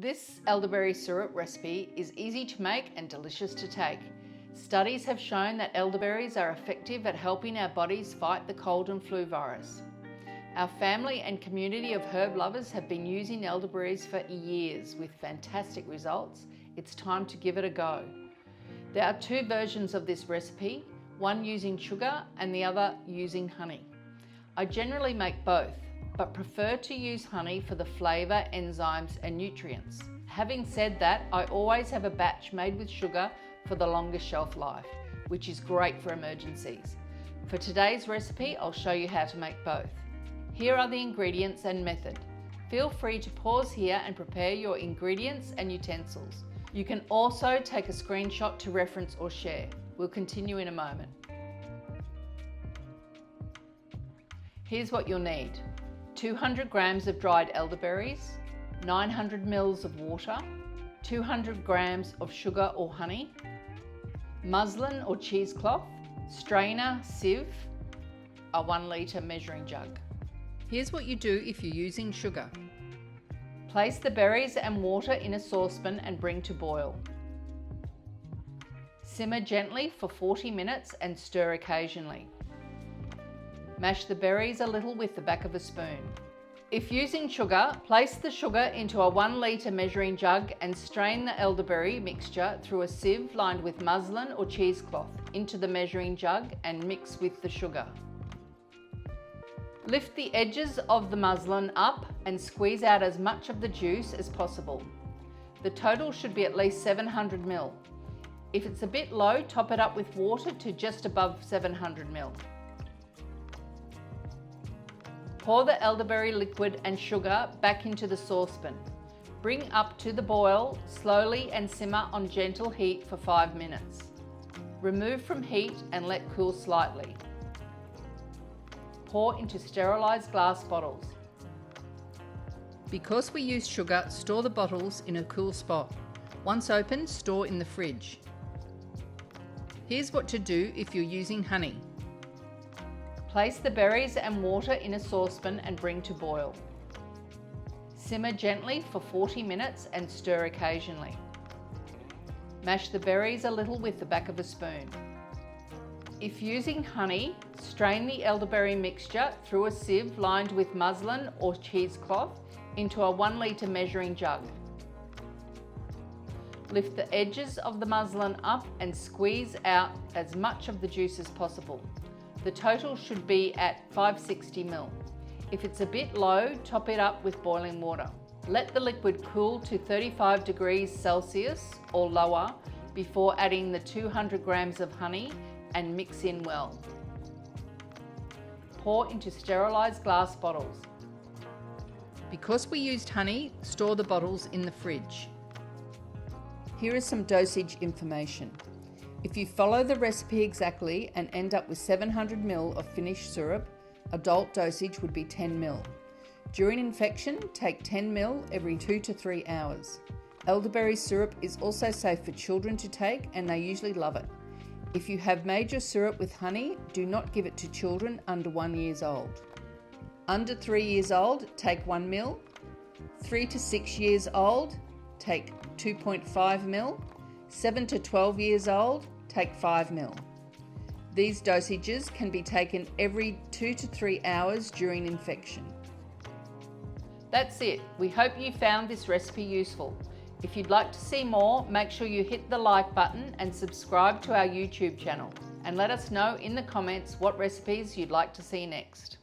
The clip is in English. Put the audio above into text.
This elderberry syrup recipe is easy to make and delicious to take. Studies have shown that elderberries are effective at helping our bodies fight the cold and flu virus. Our family and community of herb lovers have been using elderberries for years with fantastic results. It's time to give it a go. There are two versions of this recipe, one using sugar and the other using honey. I generally make both, but prefer to use honey for the flavour, enzymes and nutrients. Having said that, I always have a batch made with sugar for the longest shelf life, which is great for emergencies. For today's recipe, I'll show you how to make both. Here are the ingredients and method. Feel free to pause here and prepare your ingredients and utensils. You can also take a screenshot to reference or share. We'll continue in a moment. Here's what you'll need. 200 grams of dried elderberries, 900 ml of water, 200 grams of sugar or honey, muslin or cheesecloth, strainer, sieve, a 1 litre measuring jug. Here's what you do if you're using sugar. Place the berries and water in a saucepan and bring to boil. Simmer gently for 40 minutes and stir occasionally. Mash the berries a little with the back of a spoon. If using sugar, place the sugar into a 1 litre measuring jug and strain the elderberry mixture through a sieve lined with muslin or cheesecloth into the measuring jug and mix with the sugar. Lift the edges of the muslin up and squeeze out as much of the juice as possible. The total should be at least 700 ml. If it's a bit low, top it up with water to just above 700 ml. Pour the elderberry liquid and sugar back into the saucepan. Bring up to the boil slowly and simmer on gentle heat for 5 minutes. Remove from heat and let cool slightly. Pour into sterilised glass bottles. Because we use sugar, store the bottles in a cool spot. Once opened, store in the fridge. Here's what to do if you're using honey. Place the berries and water in a saucepan and bring to boil. Simmer gently for 40 minutes and stir occasionally. Mash the berries a little with the back of a spoon. If using honey, strain the elderberry mixture through a sieve lined with muslin or cheesecloth into a 1 litre measuring jug. Lift the edges of the muslin up and squeeze out as much of the juice as possible. The total should be at 560 ml. If it's a bit low, top it up with boiling water. Let the liquid cool to 35 degrees Celsius or lower before adding the 200 grams of honey and mix in well. Pour into sterilised glass bottles. Because we used honey, store the bottles in the fridge. Here is some dosage information. If you follow the recipe exactly and end up with 700 ml of finished syrup, adult dosage would be 10 ml. During infection, take 10 ml every 2 to 3 hours. Elderberry syrup is also safe for children to take and they usually love it. If you have made your syrup with honey, do not give it to children under 1 year old. Under 3 years old, take 1 ml. 3 to 6 years old, take 2.5 ml. 7 to 12 years old, take 5 ml. These dosages can be taken every 2 to 3 hours during infection. That's it. We hope you found this recipe useful. If you'd like to see more, make sure you hit the like button and subscribe to our YouTube channel. And let us know in the comments what recipes you'd like to see next.